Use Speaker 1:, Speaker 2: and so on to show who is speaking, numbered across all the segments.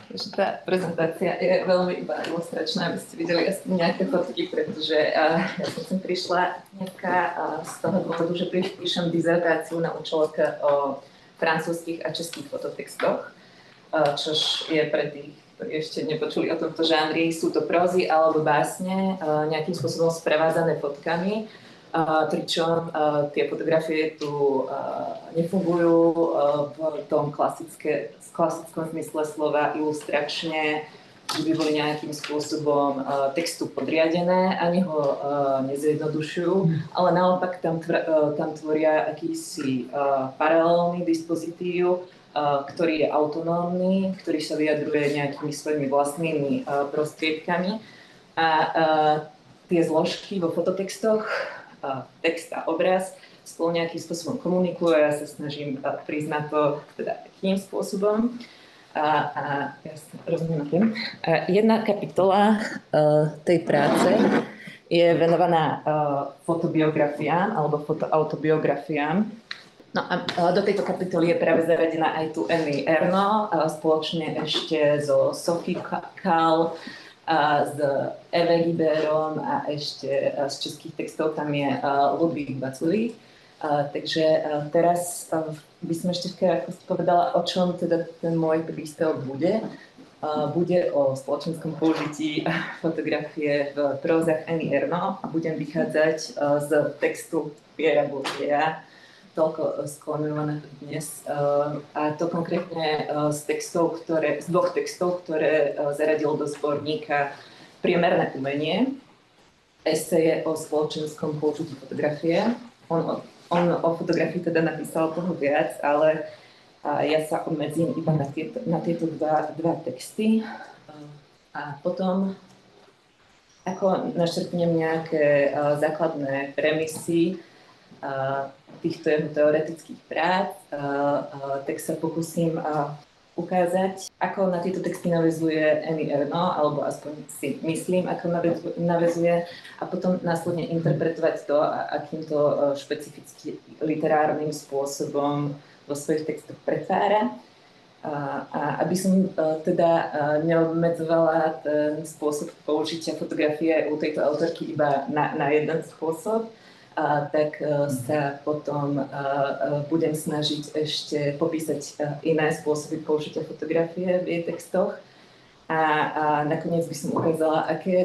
Speaker 1: že tá prezentácia je veľmi iba ilustračná, aby ste videli aspoň nejaké fotky, pretože ja som sem prišla dneska z toho dôvodu, že píšem dizertáciu na účelovke o francúzskych a českých fototextoch, čož je pre tých, ktorí ešte nepočuli o tomto žánri, sú to prózy alebo básne, nejakým spôsobom sprevádzané fotkami, pričom tie fotografie tu nefungujú v tom klasickom zmysle slova ilustračne, že by boli nejakým spôsobom textu podriadené, ani ho nezjednodušujú, ale naopak tam tvoria akýsi paralelný dispozitív, ktorý je autonómny, ktorý sa vyjadruje nejakými svojimi vlastnými prostriedkami. A tie zložky vo fototextoch, text a obraz, spolu nejakým spôsobom komunikujú a ja sa snažím prísť na to teda akým spôsobom. Ja sa rozumiem. Jedna kapitola tej práce je venovaná fotobiografiám alebo fotoautobiografiám. No a do tejto kapitoly je práve zaradená aj tu Annie Ernaux, spoločne ešte so Sophie Kahl, s Hervé Guibérom a ešte z českých textov tam je Ludvík Vaculík. Takže teraz by som ešte povedala, o čom teda ten môj príspevok bude. Bude o spoločenskom použití fotografie v prózach Annie Ernaux a budem vychádzať z textu Pierra Bourdieua, toľko skloňované dnes. A to konkrétne z dvoch textov, ktoré zaradil do zborníka Priemerné umenie, eseje o spoločenskom použití fotografie. On o fotografii teda napísal toho viac, ale ja sa obmedzím iba na tieto dva texty. A potom ako naštrtnem nejaké základné premisy týchto jeho teoretických prác, tak sa pokúsim ukázať, ako na tieto texty naväzuje Annie Ernaux, alebo aspoň si myslím, ako naväzuje, a potom následne interpretovať to, akýmto špecificky literárnym spôsobom vo svojich textoch pretvára. A aby som teda neobmedzovala ten spôsob použitia fotografie u tejto autorky iba na jeden spôsob, tak sa potom budem snažiť ešte popísať iné spôsoby použitia fotografie v jej textoch. A nakoniec by som ukázala, aké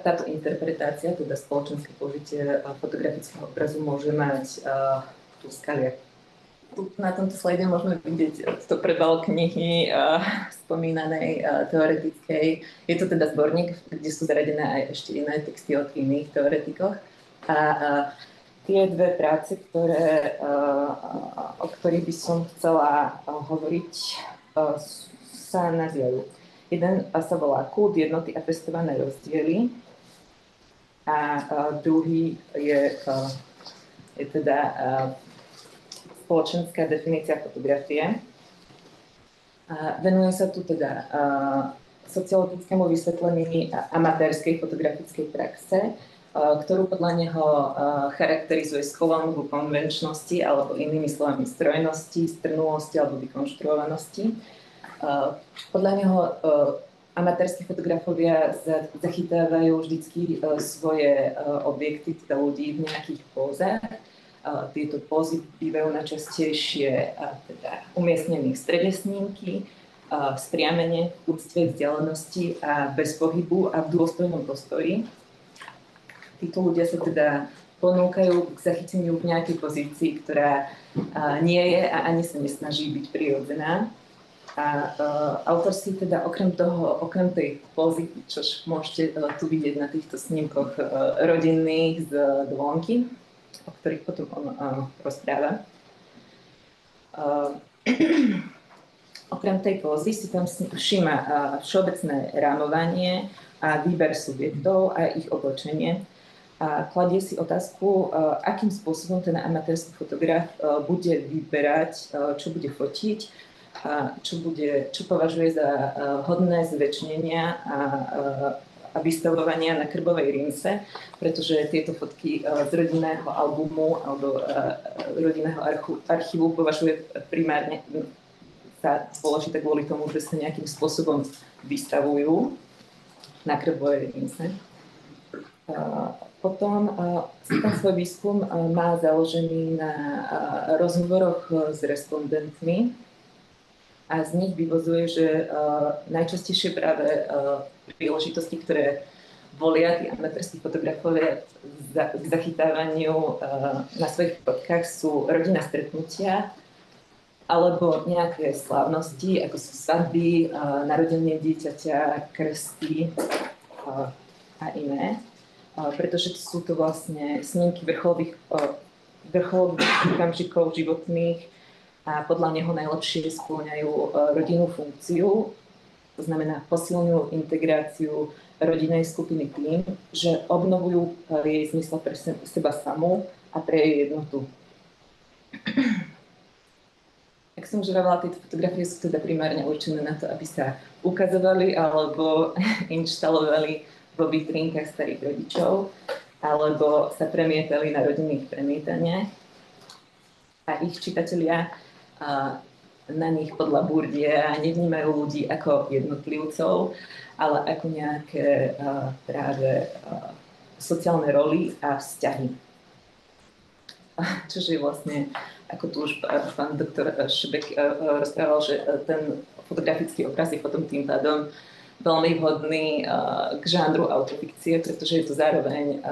Speaker 1: táto interpretácia, teda spoločenské použitie fotografického obrazu môže mať tú skaliak. Tu na tomto slajde môžeme vidieť to predbal knihy spomínanej teoretickej. Je to teda zborník, kde sú zaradené aj ešte iné texty od iných teoretikoch. A tie dve práce, o ktorých by som chcela hovoriť, sa nazývajú. Jeden sa volá Kult, jednoty a testované rozdiely a druhý je teda spoločenská definícia fotografie. Venuje sa tu teda sociologickému vysvetleniu amatérskej fotografickej praxe, ktorú podľa neho charakterizuje sklon ku konvenčnosti alebo inými slovami strojnosti, strnulosti alebo vykonštruovanosti. Podľa neho amatérski fotografovia zachytávajú vždycky svoje objekty, teda ľudí v nejakých pózach. Tieto pózy bývajú najčastejšie teda umiestnené v strede snímky, spriamene, v úctve, vzdialenosti a bez pohybu a v dôstojnom postoji. Títo ľudia sa teda ponúkajú k zachyteniu v nejakej pozícii, ktorá nie je a ani sa nesnaží byť prirodzená. A autor si teda okrem tej pózy, čo môžete tu vidieť na týchto snímkoch rodinných z dvonky, o ktorých potom on rozpráva. Okrem tej pózy si tam všíma všeobecné rámovanie a výber subjektov a ich otočenie. A kladie si otázku, akým spôsobom ten amatérsky fotograf bude vyberať, čo bude fotiť, čo považuje za hodné zväčšnenia a vystavovania na krbovej rinse, pretože tieto fotky z rodinného albumu alebo rodinného archívu považuje primárne sa dôležité kvôli tomu, že sa nejakým spôsobom vystavujú na krvovej lince. Potom ten svoj výskum má založený na rozhovoroch s respondentmi a z nich vyvozuje, že najčastejšie práve príležitosti, ktoré volia tí amatérskí fotografovia k zachytávaniu na svojich fotkách sú rodinné stretnutia alebo nejaké slávnosti, ako sú svadby, narodenie dieťaťa, krsty a iné. Pretože sú to vlastne snímky vrcholových okamžikov životných a podľa neho najlepšie spĺňajú rodinnú funkciu. To znamená posilňujú integráciu rodinnej skupiny tým, že obnovujú jej zmysel pre seba samú a pre jej jednotu. Jak som už hovorila, tieto fotografie sú teda primárne určené na to, aby sa ukazovali alebo inštalovali vo vitrínkach starých rodičov, alebo sa premietali na rodinných premietaniach. A ich čitatelia na nich podľa Bourdieu nevnímajú ľudí ako jednotlivcov, ale ako nejaké práve sociálne roly a vzťahy. Čože vlastne, ako tu už pán doktor Šebek rozprával, že ten fotografický obraz je potom tým pádom veľmi vhodný k žánru autofikcie, pretože je to zároveň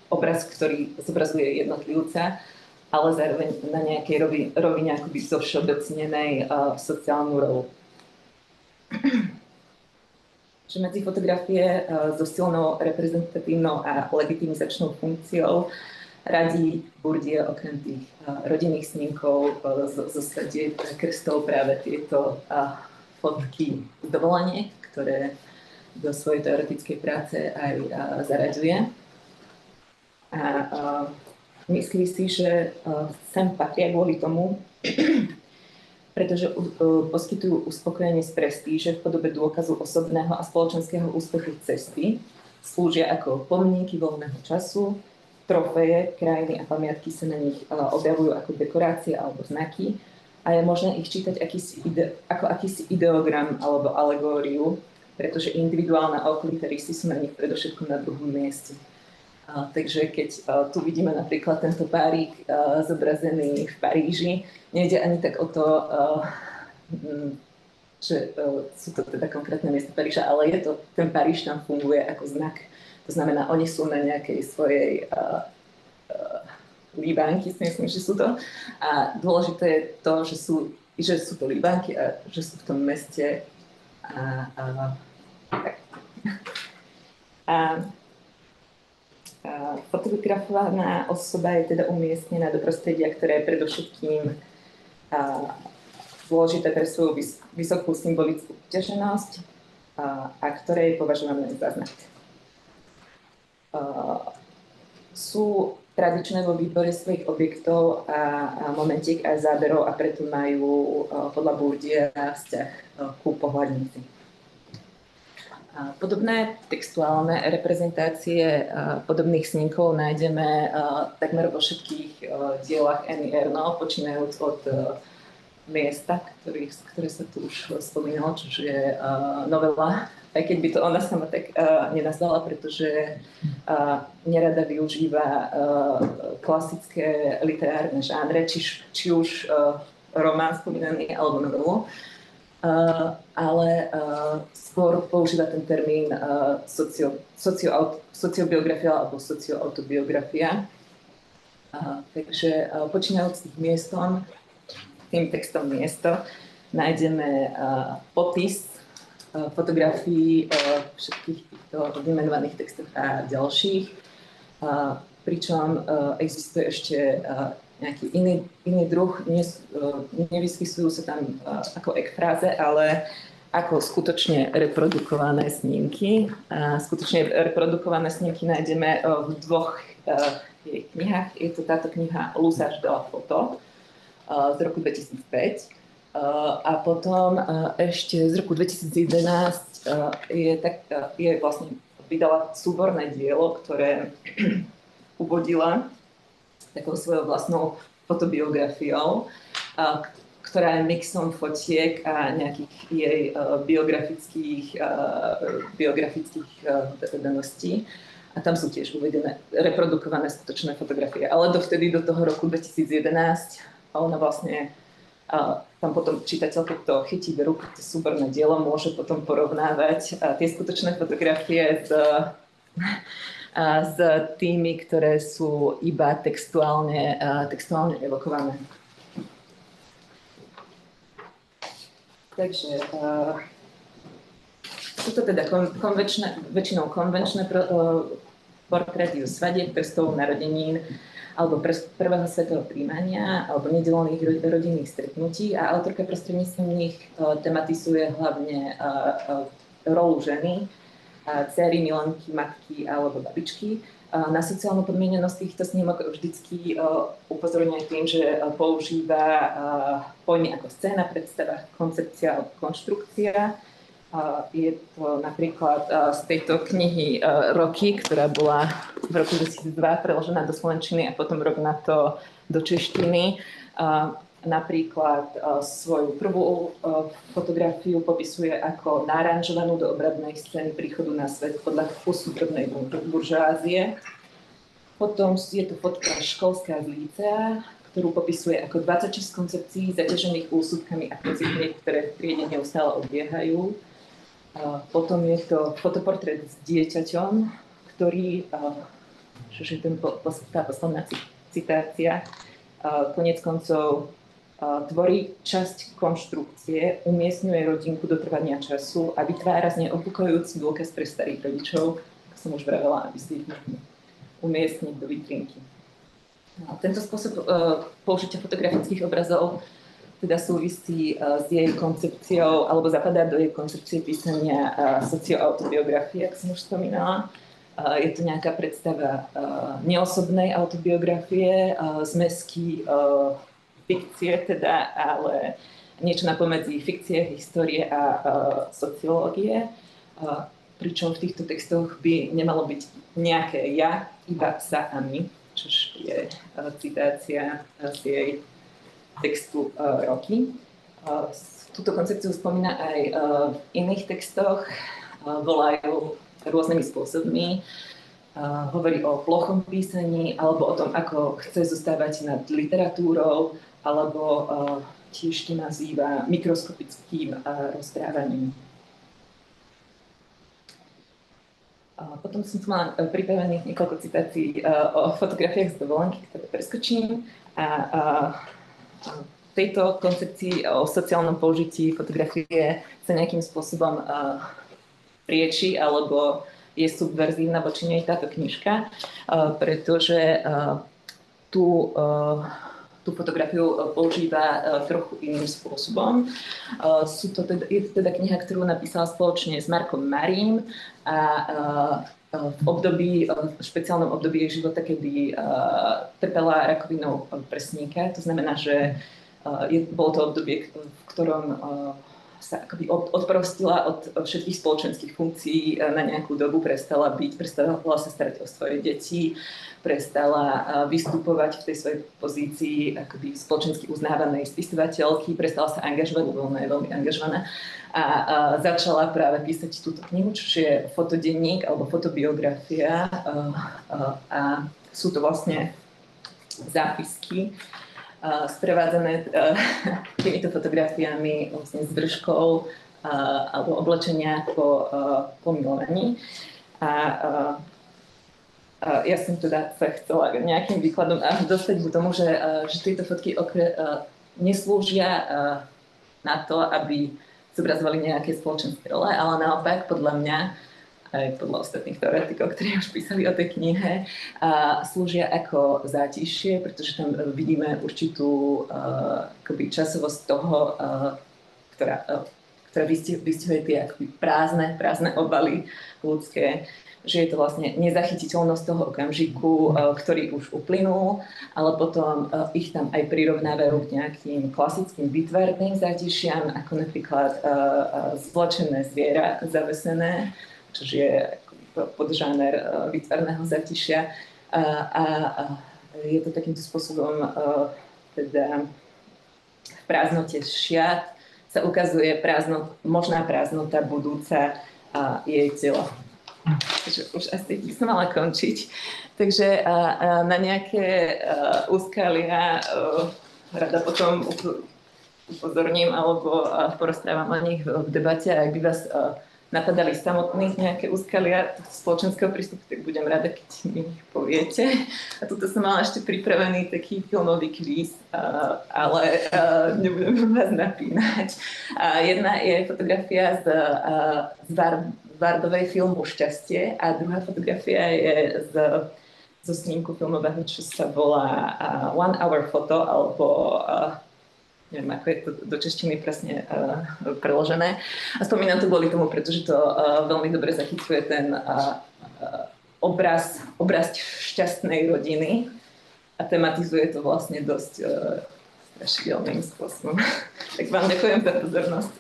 Speaker 1: obraz, ktorý zobrazuje jednotlivca, ale zároveň na nejakej rovine akoby zovšeobecnenej sociálnu rolu. Že medzi fotografie so silnou reprezentatívnou a legitimizačnou funkciou radí Bourdieu okrem tých rodinných snímkov zo sadieb krstov práve tieto fotky z dovoleniek, ktoré do svojej teoretickej práce aj zaraďuje. A myslí si, že sem patria kvôli tomu, pretože poskytujú uspokojenie z prestíže v podobe dôkazu osobného a spoločenského úspechu cesty, slúžia ako pomníky voľného času, trofeje, krajiny a pamiatky sa na nich objavujú ako dekorácie alebo znaky a je možné ich čítať ako akýsi ideogram alebo alegóriu, pretože individuálne a okolité rysy sú na nich predovšetkom na druhom mieste. Takže keď tu vidíme napríklad tento párik zobrazený v Paríži, nejde ani tak o to, že sú to teda konkrétne miesta Paríža, ale je to, ten Paríž tam funguje ako znak. To znamená, oni sú na nejakej svojej líbánky, si myslím, že sú to. A dôležité je to, že sú to líbánky a že sú v tom meste. Fotografovaná osoba je teda umiestnená do prostredia, ktoré je predovšetkým dôležité pre svoju vysokú symbolickú vyťaženosť a ktoré je považované za znak. Sú tradičné vo výbore svojich objektov a momentiek a záberov a preto majú podľa Bourdieu vzťah ku pohľadnici. Podobné textuálne reprezentácie podobných snímkov nájdeme takmer vo všetkých dielach Annie Ernaux, počínajúc od miesta, ktoré sa tu už spomínalo, čo je novela, aj keď by to ona sama tak nenazvala, pretože nerada využíva klasické literárne žánre, či už román spomínaný alebo novelu. Ale skôr používa ten termín sociobiografia alebo socioautobiografia. Takže počínajúc miestom, tým textom miesto, nájdeme popis fotografií všetkých týchto vymenovaných textov a ďalších, pričom existuje ešte nejaký iný druh, nevyskysujú sa tam ako ekfráze, ale ako skutočne reprodukované snímky. Skutočne reprodukované snímky nájdeme v dvoch jej knihách. Je to táto kniha L'usage de la photo z roku 2005 a potom ešte z roku 2011 je vlastne vydala súborné dielo, ktoré uvodila takou svojou vlastnou fotobiografiou, ktorá je mixom fotiek a nejakých jej biografických daností. A tam sú tiež uvedené, reprodukované skutočné fotografie. Ale dovtedy, do toho roku 2011, a ona vlastne, tam potom čitateľ, keď to chytí do ruky, to súborné dielo, môže potom porovnávať tie skutočné fotografie s tými, ktoré sú iba textuálne evokované. Takže sú to teda väčšinou konvenčné portréty zo svadieb, krstov, narodenín alebo prvého svetového príjmania alebo nedeľných rodinných stretnutí a autorka prostredníctvom nich tematizuje hlavne rolu ženy, dcery, milenky, matky alebo babičky. Na sociálnu podmienenosť týchto snímok vždycky upozorňuje tým, že používa pojmy ako scéna, predstava, koncepcia alebo konštrukcia. Je to napríklad z tejto knihy Roky, ktorá bola v roku 2002 preložená do slovenčiny a potom rok na to do češtiny. Napríklad svoju prvú fotografiu popisuje ako naranžovanú do obradnej scény príchodu na svet podľa vkusu drobnej buržoázie. Potom je to fotka školská z lícea, ktorú popisuje ako 26 koncepcií zaťažených úsudkami a pocitmi, ktoré v triede neustále odbiehajú. Potom je to fotoportrét s dieťaťom, ktorý, čože tá posledná citácia, koniec koncov tvorí časť konštrukcie, umiestňuje rodinku do trvania času a vytvára z nej opúkajúci dôkaz pre starých rodičov, ako som už vravela, aby si ich mohli umiestniť do vitrinky. Tento spôsob použitia fotografických obrazov teda súvisí s jej koncepciou, alebo zapadá do jej koncepcie písania socioautobiografie, ako som už spomínala. Je to nejaká predstava neosobnej autobiografie, zmesky fikcie teda, ale niečo napomedzi fikcie, histórie a sociológie. Pričom v týchto textoch by nemalo byť nejaké ja, iba sa a my, čo je citácia z jej textu Roky. Túto koncepciu spomína aj v iných textoch, volajú rôznymi spôsobmi. Hovorí o plochom písaní, alebo o tom, ako chce zostávať nad literatúrou, alebo tiež to nazýva mikroskopickým rozprávaním. Potom som tu mala pripravených niekoľko citácií o fotografiách z dovolenky, ktoré preskočím. V tejto koncepcii o sociálnom použití fotografie sa nejakým spôsobom prieči alebo je subverzívna voči nej táto knižka, pretože tú fotografiu používa trochu iným spôsobom. Je to teda kniha, ktorú napísala spoločne s Markom Marím a v špeciálnom období jej života, kedy trpela rakovinou prsníka. To znamená, že bolo to obdobie, v ktorom sa akoby odprostila od všetkých spoločenských funkcií na nejakú dobu, prestala sa starať o svoje deti, prestala vystupovať v tej svojej pozícii akoby spoločensky uznávanej spisovateľky, prestala sa angažovať, lebo ona je veľmi angažovaná a začala práve písať túto knihu, čo je fotodenník alebo fotobiografia a sú to vlastne zápisky sprevádzané týmito fotografiami vlastne s vrškou alebo oblečenia po milovaní. Ja som teda sa chcela nejakým výkladom dostať k tomu, že tieto fotky neslúžia na to, aby zobrazovali nejaké spoločenské role, ale naopak podľa mňa aj podľa ostatných teoretikov, ktorí už písali o tej knihe, slúžia ako zátišie, pretože tam vidíme určitú akoby časovosť toho, ktorá vystihuje tie akoby prázdne obaly ľudské, že je to vlastne nezachytiteľnosť toho okamžiku, ktorý už uplynul, ale potom ich tam aj prirovnávajú k nejakým klasickým výtvarným zátišiam, ako napríklad zvlečené zviera zavesené, čo je podžáner výtvarného zátišia. A je to takýmto spôsobom teda v prázdnote šiat sa ukazuje možná prázdnota budúca a jej tela. Takže už asi by som mala končiť. Takže na nejaké úskalia rada potom upozorním alebo porozprávam o nich v debate. Ak by vás napadali samotných nejaké úskalia spoločenského prístupu, tak budem rada, keď mi ich poviete. A tuto som mala ešte pripravený taký filmový kvíz, ale nebudem vás napínať. Jedna je fotografia z Vardovej filmu Šťastie a druhá fotografia je zo snímku filmového, čo sa volá One Hour Photo, alebo neviem, ako je to do češtiny presne preložené. A spomínam to kvôli tomu, pretože to veľmi dobre zachycuje ten obraz šťastnej rodiny a tematizuje to vlastne dosť strašidelným spôsobom. Tak vám ďakujem za pozornosť.